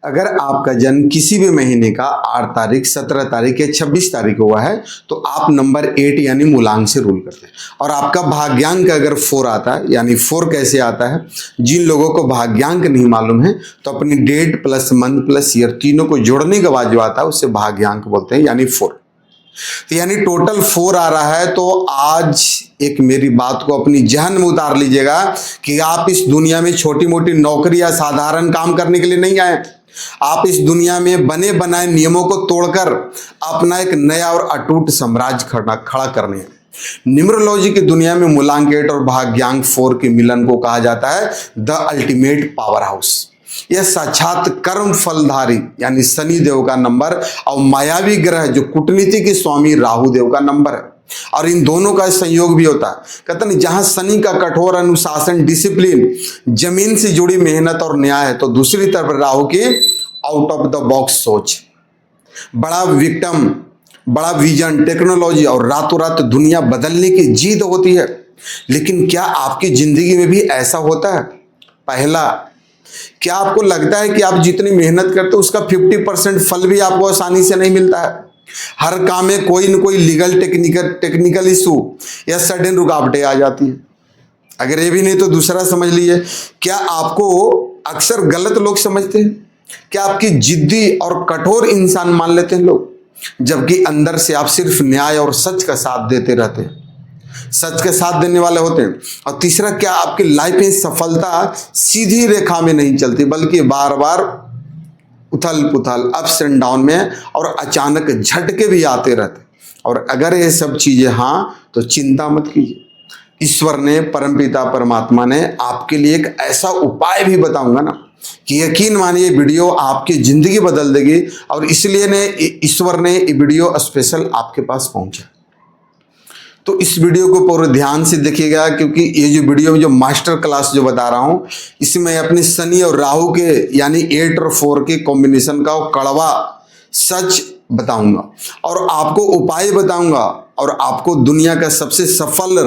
अगर आपका जन्म किसी भी महीने का 8 तारीख, 17 तारीख या 26 तारीख हुआ है तो आप नंबर 8 यानी मूलांक से रूल करते हैं। और आपका भाग्यांक अगर 4 आता है, यानी 4 कैसे आता है, जिन लोगों को भाग्यांक नहीं मालूम है तो अपनी date plus month plus year तीनों को जोड़ने के बाद जो आता है उसे भाग्यांक बोलते हैं, यानी 4। तो यानी टोटल 4 आ रहा है। तो आज एक मेरी बात को अपनी जहन में उतार लीजिएगा कि आप इस दुनिया में छोटी मोटी नौकरी या साधारण काम करने के लिए नहीं आए। आप इस दुनिया में बने बनाए नियमों को तोड़कर अपना एक नया और अटूट साम्राज्य खड़ा करने हैं। न्यूमरोलॉजी की दुनिया में मूलांक 8 और भाग्यांक 4 के मिलन को कहा जाता है द अल्टीमेट पावर हाउस। यह साक्षात कर्म फलधारी यानी शनि देव का नंबर और मायावी ग्रह जो कूटनीति के स्वामी राहु देव का नंबर है। और इन दोनों का संयोग भी होता है। कहते हैं जहां शनि का कठोर अनुशासन, डिसिप्लिन, जमीन से जुड़ी मेहनत और न्याय है, तो दूसरी तरफ राहु की आउट ऑफ द बॉक्स सोच, बड़ा विक्टम, बड़ा विजन, टेक्नोलॉजी और रातों रात दुनिया बदलने की जिद होती है। लेकिन क्या आपकी जिंदगी में भी ऐसा होता है? पहला, क्या आपको लगता है कि आप जितनी मेहनत करते हो उसका 50% फल भी आपको आसानी से नहीं मिलता है? हर काम में कोई न कोई लीगल टेक्निकल इशू या सडन रुकावटें आ जाती है। अगर ये भी नहीं तो दूसरा समझ लीजिए, क्या आपको अक्सर गलत लोग समझते हैं? क्या आपकी जिद्दी और कठोर इंसान मान लेते हैं लोग, जबकि अंदर से आप सिर्फ न्याय और सच का साथ देते रहते हैं, सच के साथ देने वाले होते हैं। और तीसरा, क्या आपकी लाइफ में सफलता सीधी रेखा में नहीं चलती बल्कि बार बार उथल पुथल, अप्स एंड डाउन में, और अचानक झटके भी आते रहते। और अगर ये सब चीजें हाँ, तो चिंता मत कीजिए। ईश्वर ने, परमपिता परमात्मा ने आपके लिए एक ऐसा उपाय भी बताऊंगा ना कि यकीन मानिए वीडियो आपकी जिंदगी बदल देगी। और इसलिए ने ईश्वर ने ये वीडियो स्पेशल आपके पास पहुंचा। तो इस वीडियो को पूरे ध्यान से देखिएगा, क्योंकि ये जो वीडियो में जो मास्टर क्लास जो बता रहा हूं, इसमें अपने शनि और राहु के यानी 8 और 4 के कॉम्बिनेशन का कड़वा सच बताऊंगा और आपको उपाय बताऊंगा और आपको दुनिया का सबसे सफल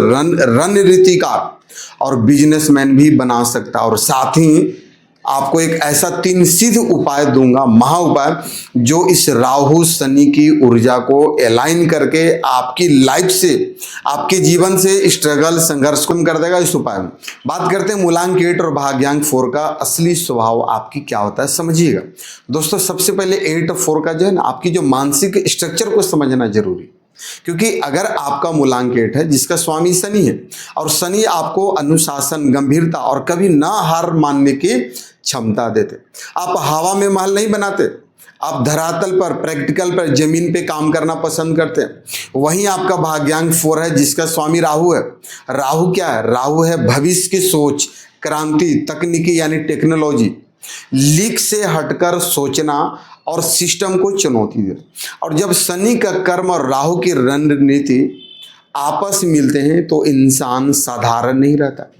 रणनीतिकार और बिजनेसमैन भी बना सकता, और साथ ही आपको एक ऐसा 3 सिद्ध उपाय दूंगा, महा उपाय, जो इस राहु शनि की ऊर्जा को अलाइन करके आपकी लाइफ से, आपके जीवन से स्ट्रगल, संघर्ष कम कर देगा। इस उपाय में बात करते हैं मूलांक 8 और भाग्यांक 4 का असली स्वभाव आपकी क्या होता है, समझिएगा दोस्तों। सबसे पहले 8 और 4 का जो है ना, आपकी जो मानसिक स्ट्रक्चर को समझना जरूरी, क्योंकि अगर आपका मूलांक 8 है जिसका स्वामी शनि है, और शनि आपको अनुशासन, गंभीरता और कभी ना हार मानने की क्षमता देते। आप हवा में महल नहीं बनाते, आप धरातल पर, प्रैक्टिकल पर, जमीन पे काम करना पसंद करते हैं। वहीं आपका भाग्यांक 4 है जिसका स्वामी राहु है। राहु क्या है? राहु है भविष्य की सोच, क्रांति, तकनीकी यानी टेक्नोलॉजी, लीक से हटकर सोचना और सिस्टम को चुनौती देना। और जब शनि का कर्म और राहु की रणनीति आपस में मिलते हैं तो इंसान साधारण नहीं रहता।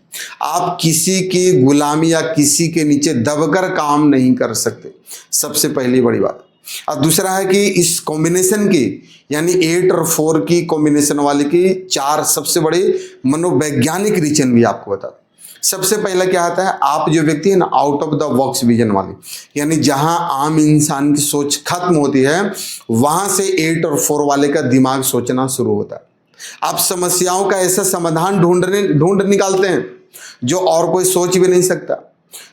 आप किसी की गुलामी या किसी के नीचे दबकर काम नहीं कर सकते, सबसे पहली बड़ी बात। और दूसरा है कि इस कॉम्बिनेशन की यानी 8 और 4 की कॉम्बिनेशन वाले की 4 सबसे बड़े मनोवैज्ञानिक रीजन भी आपको बता। सबसे पहला क्या आता है, आप जो व्यक्ति है ना, out of the box vision वाली, यानी जहां आम इंसान की सोच खत्म होती है वहां से 8 और 4 वाले का दिमाग सोचना शुरू होता है। आप समस्याओं का ऐसा समाधान ढूंढ निकालते हैं जो और कोई सोच भी नहीं सकता।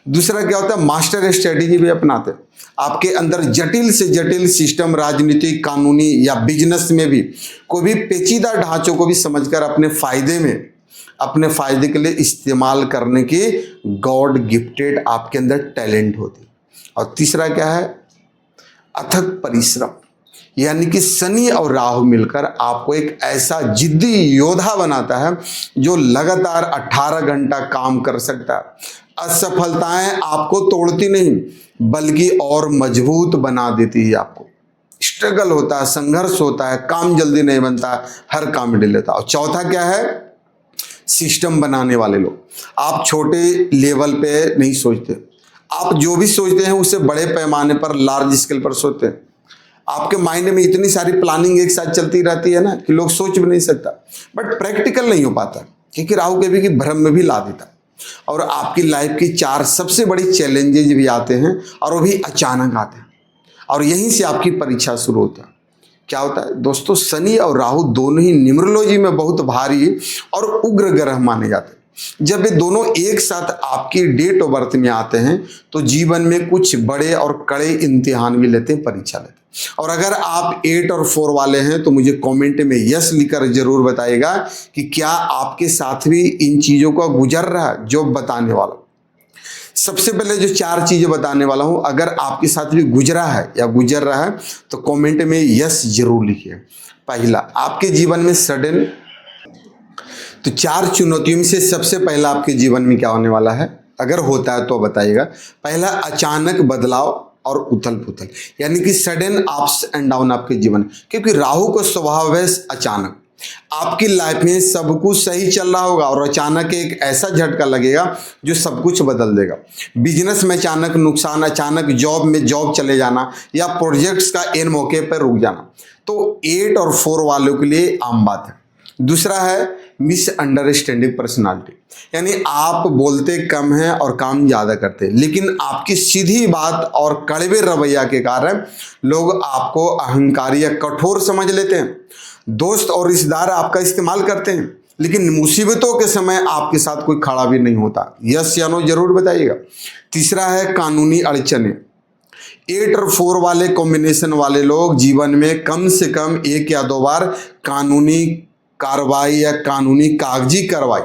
दूसरा क्या होता है, मास्टर स्ट्रेटेजी भी अपनाते हैं। आपके अंदर जटिल से जटिल सिस्टम, राजनीतिक, कानूनी या बिजनेस में भी कोई भी पेचीदा ढांचों को भी समझकर अपने फायदे के लिए इस्तेमाल करने की गॉड गिफ्टेड आपके अंदर टैलेंट होती है। और तीसरा क्या है, अथक परिश्रम, यानी कि शनि और राहु मिलकर आपको एक ऐसा जिद्दी योद्धा बनाता है जो लगातार 18 घंटा काम कर सकता है। असफलताएं आपको तोड़ती नहीं बल्कि और मजबूत बना देती है। आपको स्ट्रगल होता है, संघर्ष होता है, काम जल्दी नहीं बनता, हर काम में डिले होता है। और चौथा क्या है, सिस्टम बनाने वाले लोग। आप छोटे लेवल पे नहीं सोचते, आप जो भी सोचते हैं उसे बड़े पैमाने पर, लार्ज स्केल पर सोचते हैं। आपके माइंड में इतनी सारी प्लानिंग एक साथ चलती रहती है ना कि लोग सोच भी नहीं सकता, बट प्रैक्टिकल नहीं हो पाता, क्योंकि राहु के भी भ्रम में भी ला देता। और आपकी लाइफ की 4 सबसे बड़ी चैलेंजेज भी आते हैं और वो भी अचानक आते हैं और यहीं से आपकी परीक्षा शुरू होता है। क्या होता है दोस्तों, शनि और राहु दोनों ही न्यूमरोलॉजी में बहुत भारी और उग्र ग्रह माने जाते हैं। जब ये दोनों एक साथ आपकी डेट ऑफ बर्थ में आते हैं तो जीवन में कुछ बड़े और कड़े इम्तिहान भी लेते हैं, परीक्षा लेते हैं। और अगर आप 8 और 4 वाले हैं तो मुझे कमेंट में यस लिखकर जरूर बताइएगा कि क्या आपके साथ भी इन चीज़ों का गुजर रहा है जो बताने वाला हूं। सबसे पहले जो 4 चीज़ें बताने वाला हूं, अगर आपके साथ भी गुजरा है या गुजर रहा है तो कमेंट में यस जरूर लिखिए। पहला, आपके जीवन में सडन, तो 4 चुनौतियों में से सबसे पहला आपके जीवन में क्या होने वाला है, अगर होता है तो बताइएगा। पहला, अचानक बदलाव और उथल पुथल, यानी कि सडन अप्स एंड डाउन आपके जीवन, क्योंकि राहु का स्वभाव है अचानक। आपकी लाइफ में सब कुछ सही चल रहा होगा और अचानक एक ऐसा झटका लगेगा जो सब कुछ बदल देगा। बिजनेस में अचानक नुकसान, अचानक जॉब में जॉब चले जाना या प्रोजेक्ट्स का एन मौके पर रुक जाना, तो 8 और 4 वालों के लिए आम बात है। दूसरा है मिसअंडरस्टैंडिंग पर्सनालिटी, यानी आप बोलते कम हैं और काम ज़्यादा करते हैं, लेकिन आपकी सीधी बात और कड़वे रवैया के कारण लोग आपको अहंकारी या कठोर समझ लेते हैं। दोस्त और रिश्तेदार आपका इस्तेमाल करते हैं, लेकिन मुसीबतों के समय आपके साथ कोई खड़ा भी नहीं होता। यस या नो जरूर बताइएगा। तीसरा है कानूनी अड़चने। 8 और 4 वाले कॉम्बिनेशन वाले लोग जीवन में कम से कम 1 या 2 बार कानूनी कार्रवाई या कानूनी कागजी कार्रवाई,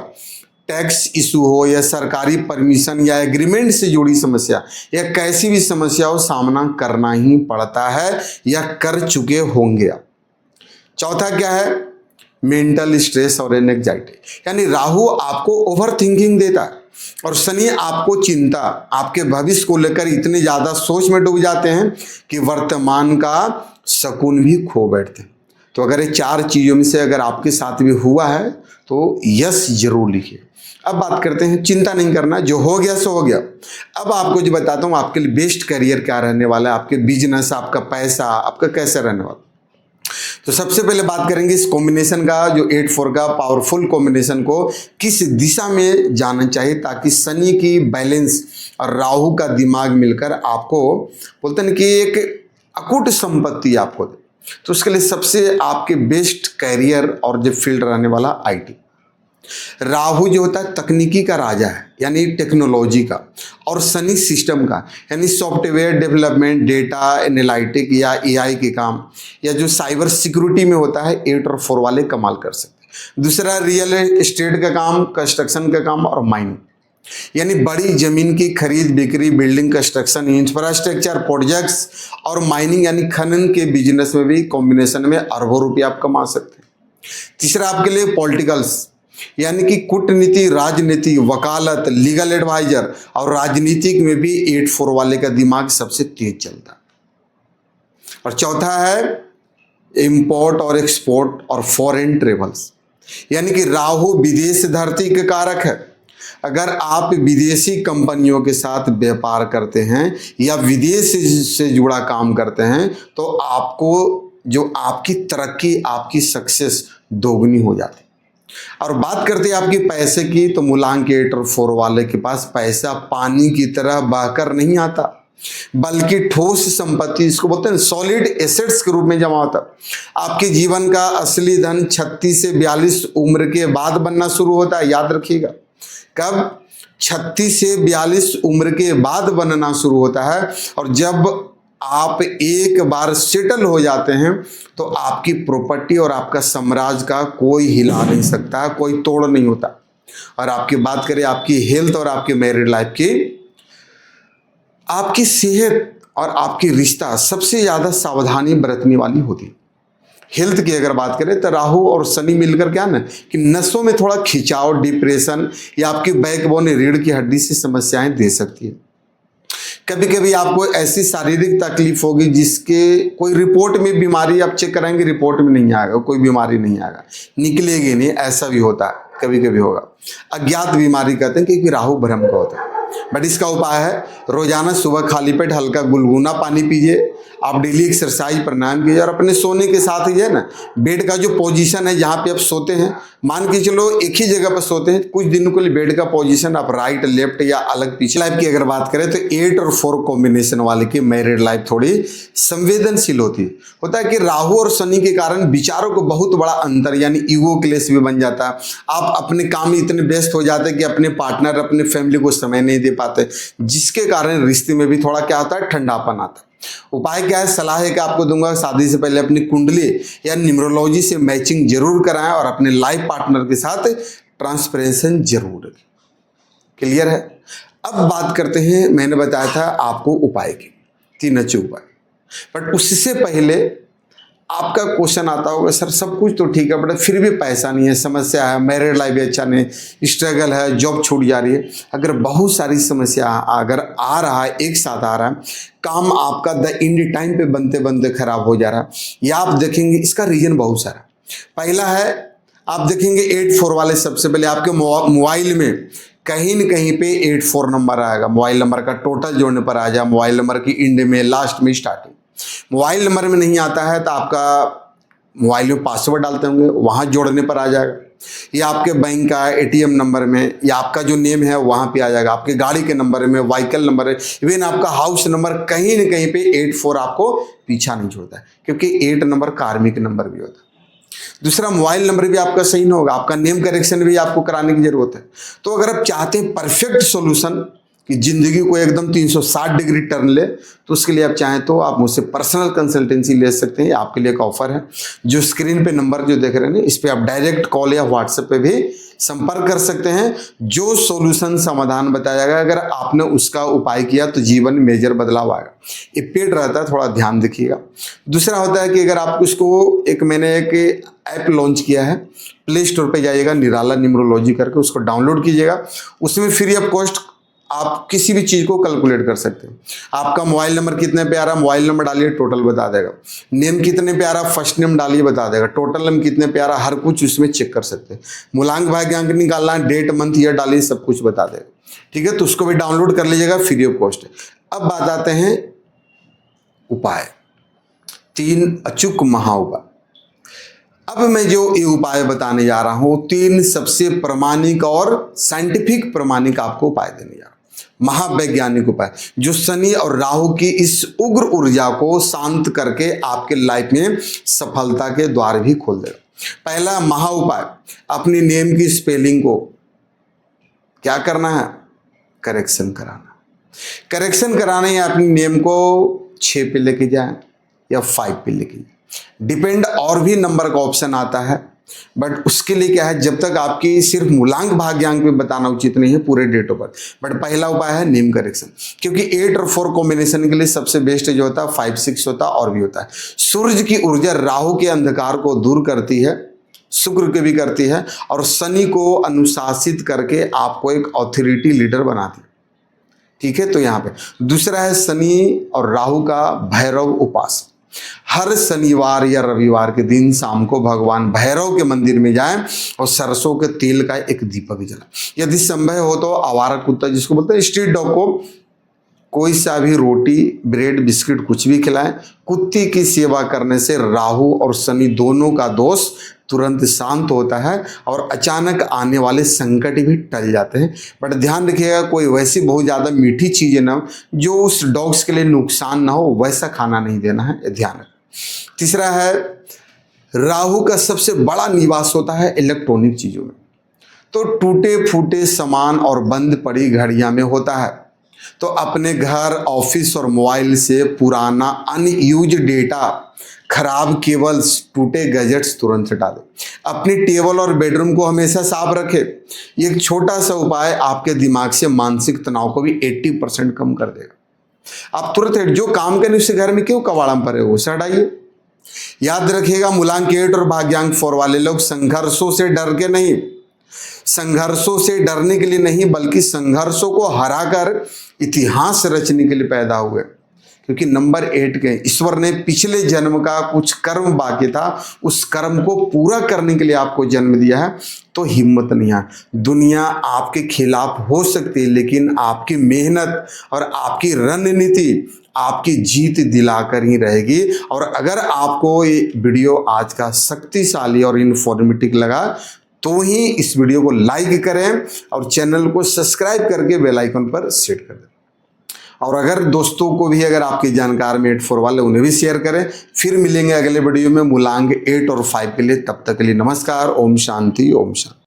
टैक्स इशू हो या सरकारी परमिशन या एग्रीमेंट से जुड़ी समस्या या कैसी भी समस्या हो, सामना करना ही पड़ता है या कर चुके होंगे आप। चौथा क्या है, मेंटल स्ट्रेस और एंजाइटी, यानी राहु आपको ओवर थिंकिंग देता है और शनि आपको चिंता, आपके भविष्य को लेकर इतने ज़्यादा सोच में डूब जाते हैं कि वर्तमान का सुकून भी खो बैठते हैं। तो अगर ये 4 चीज़ों में से अगर आपके साथ भी हुआ है तो यस जरूर लिखिए। अब बात करते हैं, चिंता नहीं करना, जो हो गया सो हो गया। अब आपको जो बताता हूँ आपके लिए बेस्ट करियर क्या रहने वाला है, आपके बिजनेस, आपका पैसा, आपका कैसे रहने वाला। तो सबसे पहले बात करेंगे इस कॉम्बिनेशन का, जो 8-4 का पावरफुल कॉम्बिनेशन को किस दिशा में जाना चाहिए ताकि शनि की बैलेंस और राहु का दिमाग मिलकर आपको बोलते हैं कि एक अकूट संपत्ति आपको दे। तो उसके लिए सबसे आपके बेस्ट कैरियर और जो फील्ड रहने वाला आईटी। राहु जो होता है तकनीकी का राजा है, यानी टेक्नोलॉजी का, और शनि सिस्टम का, यानी सॉफ्टवेयर डेवलपमेंट, डेटा एनालिटिक या एआई के काम, या जो साइबर सिक्योरिटी में होता है 8 और 4 वाले कमाल कर सकते हैं। दूसरा रियल एस्टेट का काम, कंस्ट्रक्शन का काम और माइनिंग, यानी बड़ी जमीन की खरीद बिक्री, बिल्डिंग कंस्ट्रक्शन, इंफ्रास्ट्रक्चर प्रोजेक्ट्स और माइनिंग यानी खनन के बिजनेस में भी कॉम्बिनेशन में अरबों रुपया आप कमा सकते हैं। तीसरा आपके लिए पॉलिटिकल्स, यानी कि कूटनीति, राजनीति, वकालत, लीगल एडवाइजर और राजनीतिक में भी 8-4 वाले का दिमाग सबसे तेज चलता है। और चौथा है इंपोर्ट और एक्सपोर्ट और फॉरेन ट्रेवल्स, यानी कि राहु विदेश धरती के कारक है। अगर आप विदेशी कंपनियों के साथ व्यापार करते हैं या विदेश से जुड़ा काम करते हैं तो आपको जो आपकी तरक्की, आपकी सक्सेस दोगुनी हो जाती है। और बात करते हैं आपके पैसे की, तो मूलांक 8 और 4 वाले के पास पैसा पानी की तरह बहकर नहीं आता, बल्कि ठोस संपत्ति, इसको बोलते हैं सॉलिड एसेट्स के रूप में जमा होता है। आपके जीवन का असली धन 36 से 42 उम्र के बाद बनना शुरू होता है, याद रखिएगा। कब? 36 से 42 उम्र के बाद बनना शुरू होता है। और जब आप एक बार सेटल हो जाते हैं तो आपकी प्रॉपर्टी और आपका साम्राज्य का कोई हिला नहीं सकता, कोई तोड़ नहीं होता। और आपकी बात करें आपकी हेल्थ और आपकी मैरिड लाइफ की, आपकी सेहत और आपकी रिश्ता सबसे ज़्यादा सावधानी बरतने वाली होती है। हेल्थ की अगर बात करें तो राहु और शनि मिलकर क्या ना कि नसों में थोड़ा खिंचाव, डिप्रेशन या आपकी बैकबोन, रीढ़ की हड्डी से समस्याएं दे सकती है। कभी कभी आपको ऐसी शारीरिक तकलीफ होगी जिसके कोई रिपोर्ट में बीमारी आप चेक कराएंगे, रिपोर्ट में नहीं आएगा, कोई बीमारी नहीं आएगा, निकलेगी नहीं, ऐसा भी होता है, कभी कभी होगा। अज्ञात बीमारी कहते हैं क्योंकि राहु भ्रम का होता है। बट इसका उपाय है रोजाना सुबह खाली पेट हल्का गुनगुना पानी पीजिए। आप डेली एक्सरसाइज प्राणायाम कीजिए और अपने सोने के साथ ही है ना, बेड का जो पोजीशन है जहाँ पे आप सोते हैं, मान के चलो एक ही जगह पर सोते हैं, कुछ दिनों के लिए बेड का पोजीशन आप राइट लेफ्ट या अलग पीछे। लाइफ की अगर बात करें तो 8 और 4 कॉम्बिनेशन वाले की मैरिड लाइफ थोड़ी संवेदनशील होती है। होता है कि राहु और शनि के कारण विचारों को बहुत बड़ा अंतर यानी ईगो क्लेश भी बन जाता है। आप अपने काम में इतने व्यस्त हो जाते हैं कि अपने पार्टनर अपने फैमिली को समय नहीं दे पाते, जिसके कारण रिश्ते में भी थोड़ा क्या होता है, ठंडापन आता है। उपाय क्या है, सलाह है कि आपको दूंगा, शादी से पहले अपनी कुंडली या न्यूमरोलॉजी से मैचिंग जरूर कराएं और अपने लाइफ पार्टनर के साथ ट्रांसपरेशन जरूर रखें। क्लियर है। अब बात करते हैं, मैंने बताया था आपको उपाय की 3 अच्छे उपाय, बट उससे पहले आपका क्वेश्चन आता होगा, सर सब कुछ तो ठीक है बट फिर भी पैसा नहीं है, समस्या है, मैरिड लाइफ भी अच्छा नहीं, स्ट्रगल है, जॉब छूट जा रही है। अगर बहुत सारी समस्या अगर आ रहा है, एक साथ आ रहा है, काम आपका द इंड टाइम पे बनते बनते खराब हो जा रहा है, या आप देखेंगे इसका रीजन बहुत सारा। पहला है, आप देखेंगे 8-4 वाले, सबसे पहले आपके मोबाइल में कहीं न कहीं पे 8-4 नंबर आएगा। मोबाइल नंबर का टोटल जोड़ने पर आ जाए, मोबाइल नंबर की इंड में, लास्ट में, स्टार्टिंग। मोबाइल नंबर में नहीं आता है तो आपका मोबाइल में पासवर्ड डालते होंगे, वहां जोड़ने पर आ जाएगा, या आपके बैंक का एटीएम नंबर में, या आपका जो नेम है वहां पे आ जाएगा, आपके गाड़ी के नंबर में, व्हीकल नंबर है, इवन आपका हाउस नंबर, कहीं न कहीं पे 8-4 आपको पीछा नहीं छोड़ता है, क्योंकि 8 नंबर कार्मिक नंबर भी होता है। दूसरा, मोबाइल नंबर भी आपका सही ना होगा, आपका नेम करेक्शन भी आपको कराने की जरूरत है। तो अगर आप चाहते हैं परफेक्ट सॉल्यूशन कि जिंदगी को एकदम 360 डिग्री टर्न ले, तो उसके लिए आप चाहें तो आप मुझसे पर्सनल कंसल्टेंसी ले सकते हैं। आपके लिए एक ऑफर है, जो स्क्रीन पे नंबर जो देख रहे हैं इस पे आप डायरेक्ट कॉल या व्हाट्सएप पे भी संपर्क कर सकते हैं। जो सॉल्यूशन समाधान बताया जाएगा, अगर आपने उसका उपाय किया तो जीवन में मेजर बदलाव आएगा। ये पेड रहता है, थोड़ा ध्यान रखिएगा। दूसरा होता है कि अगर आप इसको मैंने एक ऐप लॉन्च किया है, प्ले स्टोर पर जाइएगा, निराला न्यूमरोलॉजी करके उसको डाउनलोड कीजिएगा। उसमें फ्री ऑफ कॉस्ट आप किसी भी चीज को कैलकुलेट कर सकते हैं। आपका मोबाइल नंबर कितने पे आ रहा है, मोबाइल नंबर डालिए, टोटल बता देगा। नेम कितने पे आ रहा, फर्स्ट नेम डालिए, बता देगा। टोटल नेम कितने पे आ रहा, हर कुछ उसमें चेक कर सकते हैं। मूलांक भाग्यांक निकालना है, डेट मंथ ईयर डालिए, सब कुछ बता देगा। ठीक है, तो उसको भी डाउनलोड कर लीजिएगा, फ्री ऑफ कॉस्ट है। अब बात आते हैं उपाय, 3 अचूक महा उपाय। अब मैं जो ये उपाय बताने जा रहा हूं, 3 सबसे प्रामाणिक और साइंटिफिक प्रामाणिक आपको उपाय देने जा रहा हूं, महावैज्ञानिक उपाय, जो शनि और राहु की इस उग्र ऊर्जा को शांत करके आपके लाइफ में सफलता के द्वार भी खोल देगा। पहला महा उपाय, अपनी नेम की स्पेलिंग को क्या करना है, करेक्शन कराना। करेक्शन कराने या अपनी नेम को 6 पे लेके जाए या 5 पे लेके जाए, डिपेंड, और भी नंबर का ऑप्शन आता है, बट उसके लिए क्या है, जब तक आपकी सिर्फ मूलांक भाग्यांक पे बताना उचित नहीं है, पूरे डेट ऑफ बर्थ। बट पहला उपाय है नेम करेक्शन, क्योंकि 8 और 4 कॉम्बिनेशन के लिए सबसे बेस्ट जो होता है 5-6 होता है, और भी होता है। सूर्य की ऊर्जा राहु के अंधकार को दूर करती है, शुक्र के भी करती है, और शनि को अनुशासित करके आपको एक ऑथोरिटी लीडर बनाती है। ठीक है, तो यहाँ पे दूसरा है शनि और राहु का भैरव उपासना। हर शनिवार या रविवार के दिन शाम को भगवान भैरव के मंदिर में जाएं और सरसों के तेल का एक दीपक जलाएं। यदि संभव हो तो आवारा कुत्ता जिसको बोलते हैं, स्ट्रीट डॉग को कोई सा भी रोटी, ब्रेड, बिस्किट कुछ भी खिलाएं। कुत्ते की सेवा करने से राहु और शनि दोनों का दोष तुरंत शांत होता है और अचानक आने वाले संकट भी टल जाते हैं। बट ध्यान रखिएगा, कोई वैसी बहुत ज़्यादा मीठी चीज़ें ना जो उस डॉग्स के लिए नुकसान ना हो, वैसा खाना नहीं देना है, ध्यान रखें। तीसरा है, राहु का सबसे बड़ा निवास होता है इलेक्ट्रॉनिक चीज़ों में, तो टूटे फूटे सामान और बंद पड़ी घड़ियां में होता है। तो अपने घर, ऑफिस और मोबाइल से पुराना अनयूज डेटा, खराब केबल्स, टूटे गैजेट्स तुरंत हटा दें। अपनी टेबल और बेडरूम को हमेशा साफ रखें। ये एक छोटा सा उपाय आपके दिमाग से मानसिक तनाव को भी 80% कम कर देगा। आप तुरंत जो काम करने उससे घर में क्यों कबाड़ा पड़े हो, उसे हटाइए। याद रखिएगा, मूलांक 8 और भाग्यांक 4 वाले लोग संघर्षों से डर के नहीं, संघर्षों से डरने के लिए नहीं, बल्कि संघर्षों को हराकर इतिहास रचने के लिए पैदा हुए। क्योंकि नंबर 8 के ईश्वर ने पिछले जन्म का कुछ कर्म बाकी था, उस कर्म को पूरा करने के लिए आपको जन्म दिया है। तो हिम्मत नहीं है, दुनिया आपके खिलाफ हो सकती है, लेकिन आपकी मेहनत और आपकी रणनीति आपकी जीत दिलाकर ही रहेगी। और अगर आपको ये वीडियो आज का शक्तिशाली और इन्फॉर्मेटिव लगा तो ही इस वीडियो को लाइक करें और चैनल को सब्सक्राइब करके बेल आइकन पर सेट कर दें। और अगर दोस्तों को भी अगर आपकी जानकार में 8-4 वाले उन्हें भी शेयर करें। फिर मिलेंगे अगले वीडियो में मूलांक 8 और 5 के लिए। तब तक के लिए नमस्कार। ओम शांति ओम शांति।